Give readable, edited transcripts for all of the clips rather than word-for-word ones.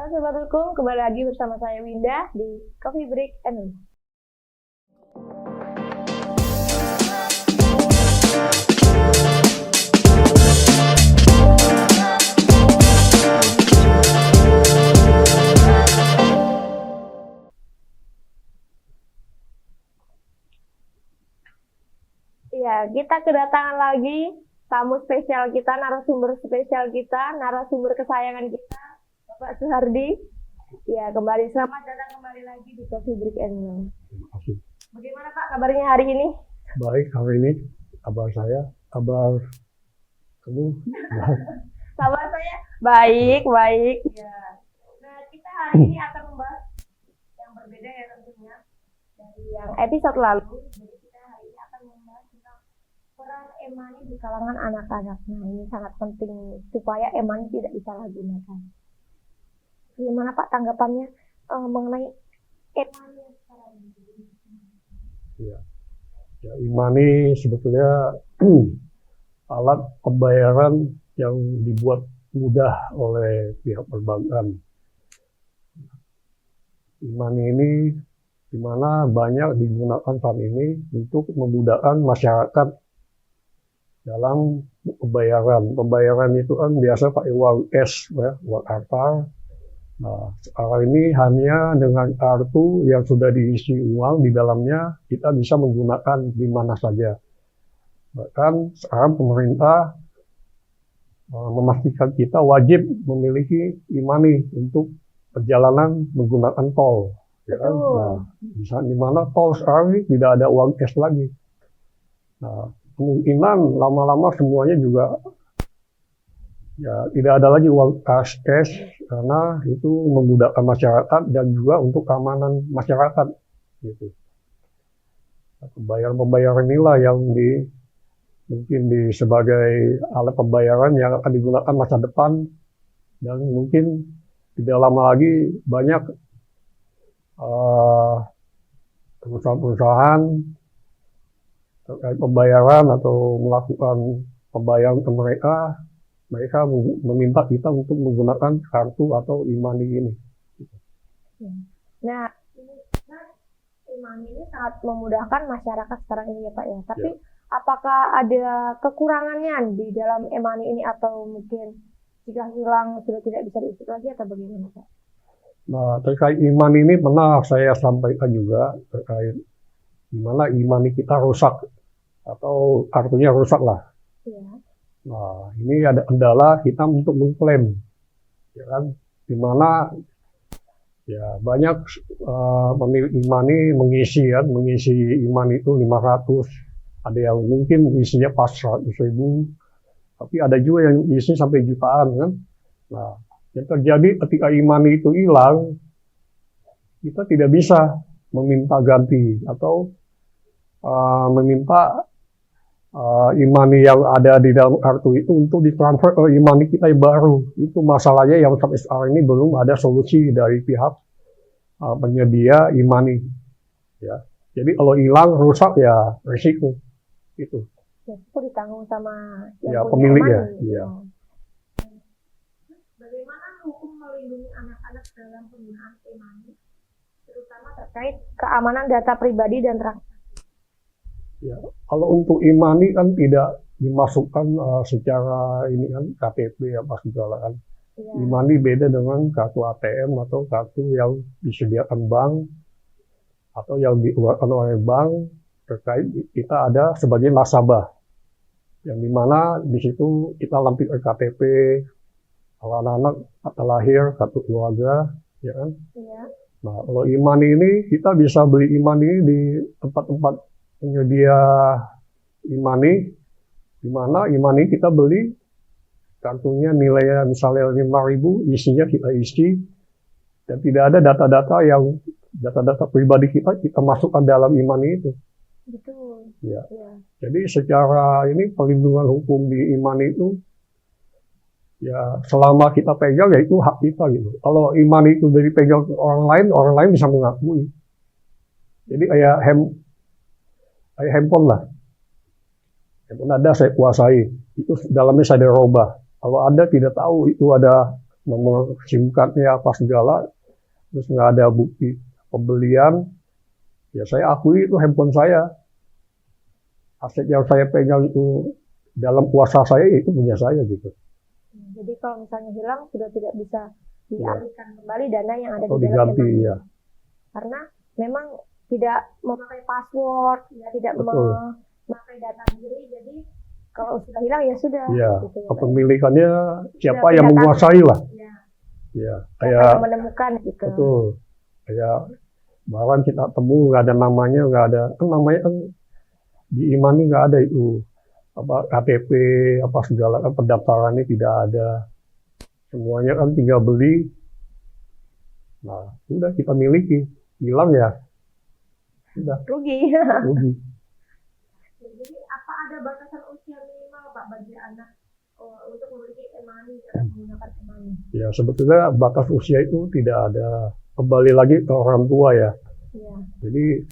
Halo Sobat Hukum, kembali lagi bersama saya Winda di Coffee Break and ya, kita kedatangan lagi tamu spesial kita, narasumber spesial kita, narasumber kesayangan kita, Bapak Suhardi. Ya, selamat datang kembali lagi di Coffee Break and Minum. Terima kasih. Bagaimana Pak kabarnya hari ini? Baik, hari ini kabar kamu? Kabar saya baik. Ya. Nah, kita hari ini akan membahas yang berbeda ya tentunya dari yang episode lalu. Jadi kita hari ini akan membahas tentang peran e-money di kalangan anak-anak. Nah, ini sangat penting supaya e-money tidak disalahgunakan. Gimana Pak tanggapannya mengenai e-money sekarang ini? Ya, e-money sebetulnya alat pembayaran yang dibuat mudah oleh pihak perbankan. E-money ini di mana banyak digunakan saat ini untuk memudahkan masyarakat dalam pembayaran. Pembayaran itu kan biasa pakai uang cash, ya, uang kartal. Nah, sekarang ini hanya dengan kartu yang sudah diisi uang di dalamnya, kita bisa menggunakan di mana saja. Bahkan sekarang pemerintah memastikan kita wajib memiliki e-money untuk perjalanan menggunakan tol. Ya kan? Nah, di mana tol sekarang ini tidak ada uang cash lagi. Nah, kemungkinan lama-lama semuanya juga ya tidak ada lagi uang cash karena itu memudahkan masyarakat dan juga untuk keamanan masyarakat gitu. Nah, pembayaran inilah yang mungkin sebagai alat pembayaran yang akan digunakan masa depan, dan mungkin tidak lama lagi banyak perusahaan-perusahaan terkait pembayaran atau melakukan pembayaran ke mereka meminta kita untuk menggunakan kartu atau e-money ini. Nah, e-money ini sangat memudahkan masyarakat sekarang ini ya Pak ya. Tapi apakah ada kekurangannya di dalam e-money ini atau mungkin jika hilang sudah tidak bisa diisi lagi atau bagaimana Pak? Nah, terkait e-money ini pernah saya sampaikan juga terkait di mana e-money kita rusak atau kartunya rusak lah. Ya. Nah, ini ada kendala kita untuk mengklaim, ya kan? Di mana ya banyak pemilik e-money mengisi e-money itu 500, ada yang mungkin isinya pas 100.000, tapi ada juga yang isi sampai jutaan kan. Nah, yang terjadi ketika e-money itu hilang, kita tidak bisa meminta ganti atau meminta e-money yang ada di dalam kartu itu untuk ditransfer ke e-money kita yang baru. Itu masalahnya yang sampai sekarang ini belum ada solusi dari pihak penyedia e-money. Ya. Jadi kalau hilang, rusak ya risiko itu. Ya, itu ditanggung sama ya, yang pemiliknya. Ya. Bagaimana hukum melindungi anak-anak dalam penggunaan e-money, terutama terkait keamanan data pribadi dan transaksi? Ya, kalau untuk e-money kan tidak dimasukkan secara ini kan KTP apa segala kan. Ya. E-money beda dengan kartu ATM atau kartu yang disediakan bank atau yang dikeluarkan oleh bank. Terkait kita ada sebagai nasabah, yang dimana di situ kita lampirkan KTP, kalau anak-anak kata lahir, kartu keluarga, ya kan. Ya. Nah, kalau e-money ini kita bisa beli e-money di tempat-tempat penyedia e-money, di mana e-money kita beli kartunya nilainya misalnya 5.000, isinya kita isi, dan tidak ada data-data pribadi kita masukkan dalam e-money itu. Betul. Ya. Ya. Jadi secara ini perlindungan hukum di e-money itu ya selama kita pegang ya itu hak kita gitu. Kalau e-money itu dari pegang orang lain bisa mengakui. Jadi kayak handphone lah. Handphone ada saya kuasai, itu dalamnya saya dirubah. Kalau Anda tidak tahu itu ada nomor SIM card-nya apa segala, terus nggak ada bukti pembelian, ya saya akui itu handphone saya. Aset yang saya pegang itu dalam kuasa saya, itu punya saya gitu. Jadi kalau misalnya hilang sudah tidak bisa Ya, dialihkan kembali dana yang ada atau di dalam diganti e-money. ya. Karena memang tidak memakai password, ya, tidak Betul. memakai data diri, jadi kalau sudah hilang ya sudah. Ya, Gitu ya, Pak. kepemilikannya siapa Sudah yang pindah menguasai lah. Ya, Ya, siapa kayak yang menemukan gitu. betul. Kayak barang kita temu nggak ada namanya, nggak ada kan namanya kan di e-money nggak ada itu apa KTP apa segala kan pendaftarannya tidak ada. Semuanya kan tinggal beli. Nah, udah kita miliki. Hilang ya, udah Rugi. rugi. Jadi apa ada batasan usia minimal Pak bagi anak untuk memiliki e-money atau menggunakan e-money? Ya, sebetulnya batas usia itu tidak ada. Kembali lagi ke orang tua ya. Ya. Jadi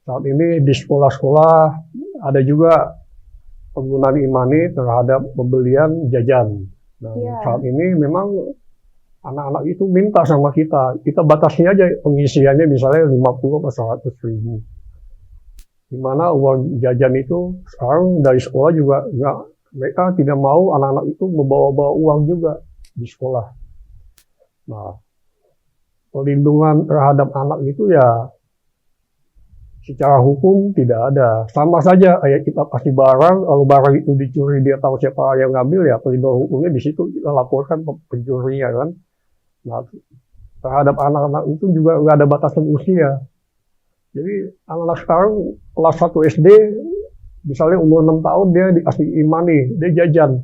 saat ini di sekolah-sekolah ada juga penggunaan e-money terhadap pembelian jajan. Nah, Iya. saat ini memang anak-anak itu minta sama kita batasi aja pengisiannya misalnya 50 atau 100 ribu. Dimana uang jajan itu sekarang dari sekolah juga nggak, mereka tidak mau anak-anak itu membawa-bawa uang juga di sekolah. Nah, perlindungan terhadap anak itu ya secara hukum tidak ada. Sama saja kayak kita kasih barang, kalau barang itu dicuri dia tahu siapa yang ngambil ya perlindungan hukumnya di situ kita laporkan pencurinya kan. Nah, terhadap anak-anak itu juga nggak ada batasan usia. Jadi anak-anak sekarang kelas 1 SD, misalnya umur 6 tahun dia dikasih e-money, dia jajan.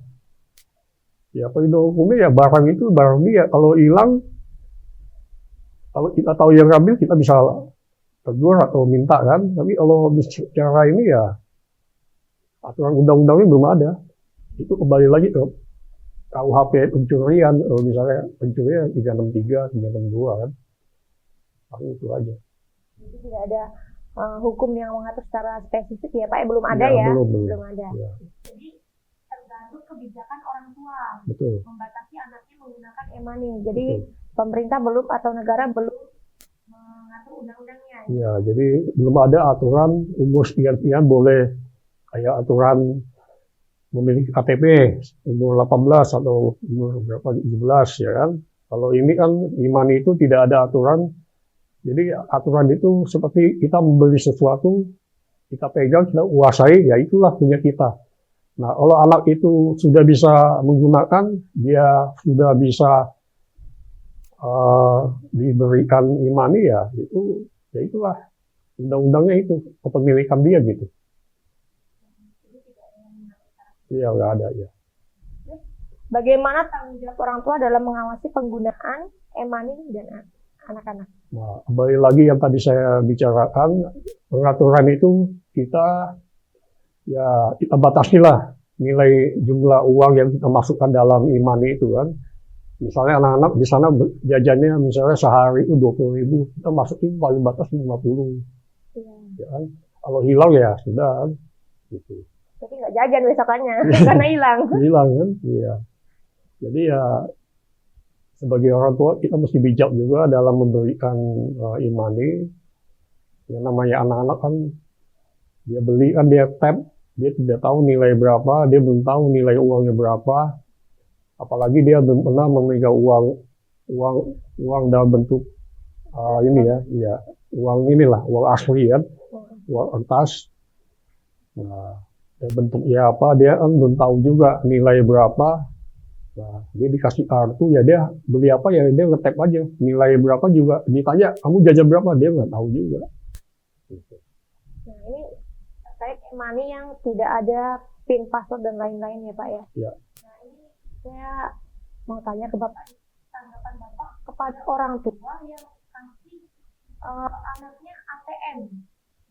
Ya perlindungan hukumnya ya barang itu barang dia. Kalau hilang, kalau kita tahu yang ngambil kita bisa tegur atau minta kan. Tapi kalau secara ini ya aturan undang-undangnya belum ada. Itu kembali lagi ke KUHP pencurian, misalnya pencurian 363, 362 kan. Paling itu aja. Jadi tidak ada hukum yang mengatur secara spesifik ya Pak, belum ada ya? Belum ada. Ya. Jadi tergantung kebijakan orang tua Betul. membatasi anaknya menggunakan e-money. Jadi Betul. pemerintah belum atau negara belum mengatur undang-undangnya. Ya, jadi belum ada aturan umur sekian-sekian boleh kayak aturan memiliki KTP umur 18 atau umur berapa 17 ya kan. Kalau ini kan e-money itu tidak ada aturan. Jadi aturan itu seperti kita membeli sesuatu, kita pegang, kita kuasai, ya itulah punya kita. Nah, kalau anak itu sudah bisa menggunakan, dia sudah bisa diberikan e-money ya itulah undang-undangnya itu kepemilikan dia gitu. Iya nggak ada ya. Bagaimana tanggung jawab orang tua dalam mengawasi penggunaan e-money dan anak-anak? Nah, kembali lagi yang tadi saya bicarakan, pengaturan itu kita batasi lah nilai jumlah uang yang kita masukkan dalam e-money itu kan. Misalnya anak-anak di sana jajannya misalnya sehari itu 20.000, kita masukin paling batas 50. Iya. Ya kan? Kalau hilang ya sudah kan. Gitu. Jadi nggak jajan besokannya karena hilang. Hilang kan? Iya. Jadi ya sebagai orang tua kita mesti bijak juga dalam memberikan e-money. Yang namanya anak-anak kan dia beli kan dia tap, dia tidak tahu nilai berapa, dia belum tahu nilai uangnya berapa. Apalagi dia belum pernah memegang uang dalam bentuk ini ya uang inilah uang asli kan, uang kertas. Nah, bentuknya apa dia kan belum tahu juga nilai berapa. Nah, dia dikasih kartu ya dia beli apa ya dia ngetap aja nilai berapa juga ditanya kamu jajan berapa dia nggak tahu juga. Gitu. Nah ini terkait e-money yang tidak ada PIN, password dan lain-lain ya Pak ya. Ya. Nah ini saya mau tanya ke Bapak, tanggapan Bapak kepada orang tua yang kasih anaknya ATM,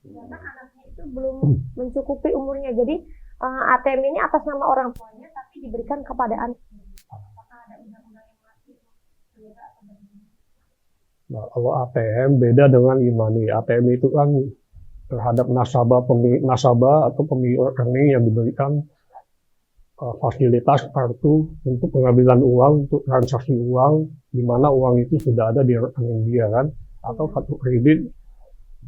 karena anaknya itu belum mencukupi umurnya. Jadi ATM ini atas nama orang tuanya tapi diberikan kepada anak. Apakah ada undang-undang yang masih Nah, kalau ATM beda dengan e-money. ATM itu kan terhadap nasabah atau pemilik rekening yang diberikan fasilitas kartu untuk pengambilan uang, untuk transaksi uang, di mana uang itu sudah ada di rekening dia kan, atau kartu kredit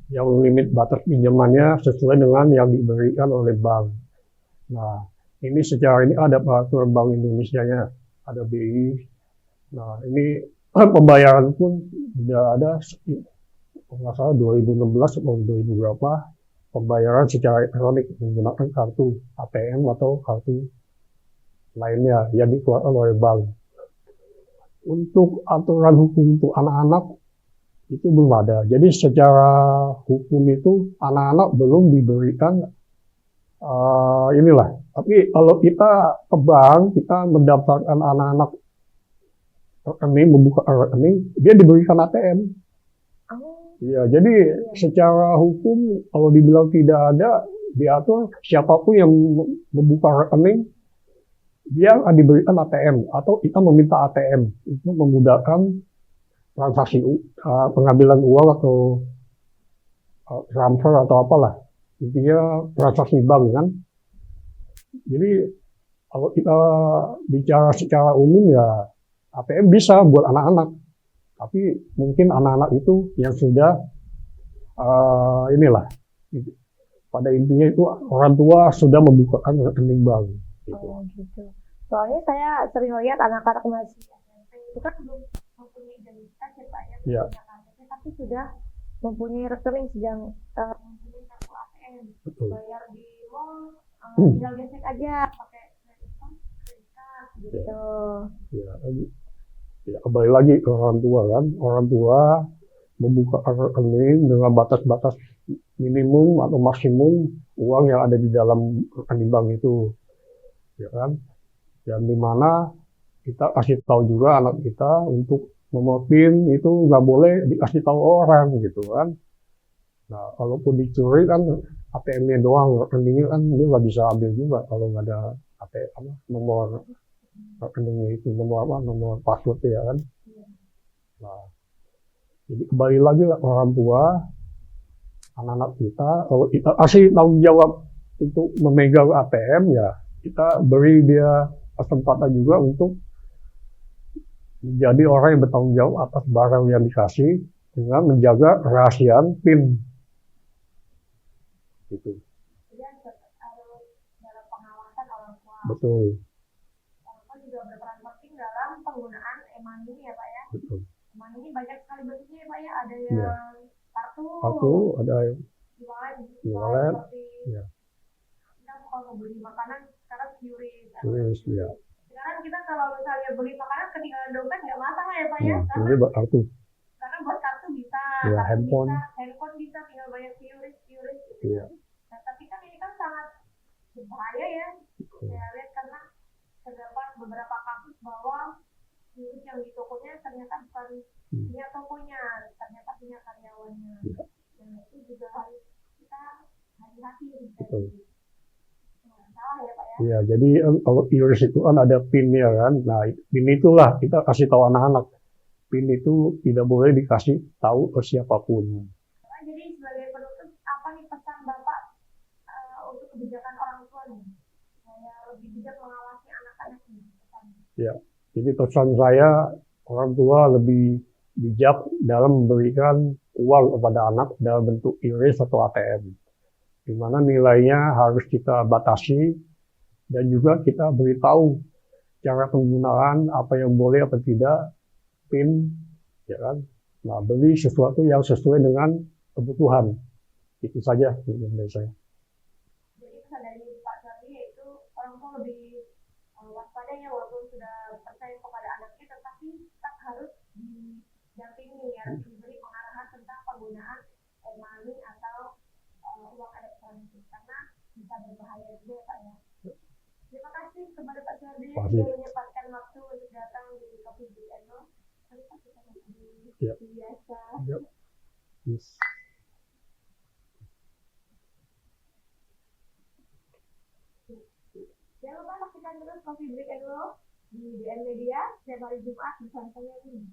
yang limit batas pinjamannya sesuai dengan yang diberikan oleh bank. Nah, ini secara ini ada peraturan Bank Indonesia-nya, ada BI. Nah, ini pembayaran pun sudah ada, kalau nggak salah 2016 atau 2000 berapa, pembayaran secara elektronik menggunakan kartu ATM atau kartu lainnya yang dikeluarkan oleh bank. Untuk aturan hukum untuk anak-anak itu belum ada. Jadi secara hukum itu anak-anak belum diberikan inilah. Tapi kalau kita ke bank, kita mendaftarkan anak-anak rekening, membuka rekening, dia diberikan ATM. Oh, Ya, jadi secara hukum kalau dibilang tidak ada diatur siapapun yang membuka rekening dia akan diberikan ATM atau kita meminta ATM untuk memudahkan transaksi pengambilan uang atau transfer atau apalah, intinya transaksi bank kan. Jadi kalau kita bicara secara umum ya ATM bisa buat anak-anak, tapi mungkin anak-anak itu yang sudah inilah, pada intinya itu orang tua sudah membukakan rekening bank. Gitu. oh gitu. Soalnya saya sering lihat anak-anak masih SMP itu kan belum mempunyai identitas ya Pak ya, Iya. punya KTP, tapi sudah mempunyai rekening, sedang mempunyai kartu ATM, Betul. bayar di mall, tinggal gesek aja pakai kredit card gitu. Ya, ya, kembali lagi ke orang tua kan, orang tua membuka rekening dengan batas-batas minimum atau maksimum uang yang ada di dalam rekening bank itu, ya kan? Yang dimana kita kasih tahu juga anak kita untuk nomor PIN itu nggak boleh dikasih tahu orang gitu kan. Nah, kalaupun dicuri kan ATM-nya doang, rekeningnya kan dia nggak bisa ambil juga kalau nggak ada ATM, nomor rekeningnya itu, nomor password ya kan. Nah, jadi kembali lagi lah orang tua, anak-anak kita, kalau kita kasih tanggung jawab untuk memegang ATM ya kita beri dia kesempatan juga untuk menjadi orang yang bertanggung jawab atas barang yang dikasih dengan menjaga kerahasiaan PIN. Gitu. Jadi harus dalam pengawasan orang tua. Betul. Orang tua juga berperan penting dalam penggunaan e-money ini ya Pak ya. Betul. E-money ini banyak sekali bentuknya ya Pak ya. Ada yang Ya. kartu, ada yang e-wallet, seperti ya. kita kalau mau beli makanan sekarang QRIS. Ya. Sekarang kita kalau misalnya beli makanan ketinggalan dompet nggak masalah ya Pak ya, Ini buat kartu. karena buat kartu bisa, Ya, kartu handphone. bisa, handphone bisa, tinggal bayar QRIS gitu. Iya. Nah, tapi kan ini kan sangat berbahaya ya. Saya lihat karena terdapat beberapa kasus bahwa QRIS yang di tokonya ternyata bukan punya tokonya, ternyata punya karyawannya. Nah, itu juga harus kita hati-hati gitu. Salah ya Pak ya. Iya, jadi kalau QRIS itu kan ada PIN-nya kan. Nah, PIN itulah kita kasih tahu anak-anak. PIN itu tidak boleh dikasih tahu ke siapapun. Jadi sebagai penutup, apa nih pesan Bapak untuk kebijakan orang tua nih? Saya lebih bijak mengawasi anak-anak nih. Ya, jadi pesan saya orang tua lebih bijak dalam memberikan uang kepada anak dalam bentuk QRIS atau ATM. Di mana nilainya harus kita batasi dan juga kita beritahu cara penggunaan, apa yang boleh apa tidak, PIN, ya kan. Nah, beli sesuatu yang sesuai dengan kebutuhan. Itu saja dari saya. Jadi pesan dari Pak Charlie yaitu orang tua lebih waspada ya, walaupun sudah percaya kepada anaknya, tetapi tetap harus didampingi, harus diberi pengarahan tentang penggunaan e-money atau uang elektronik karena bisa berbahaya juga ya Pak ya. Terima kasih kepada Pak Charlie sudah menyempatkan waktu untuk datang di Coffee Break and Roll. Nanti kita lebih biasa. Yes. Jangan lupa saksikan terus Coffee Break and Roll di DN Media setiap hari Jumat bersama saya ini.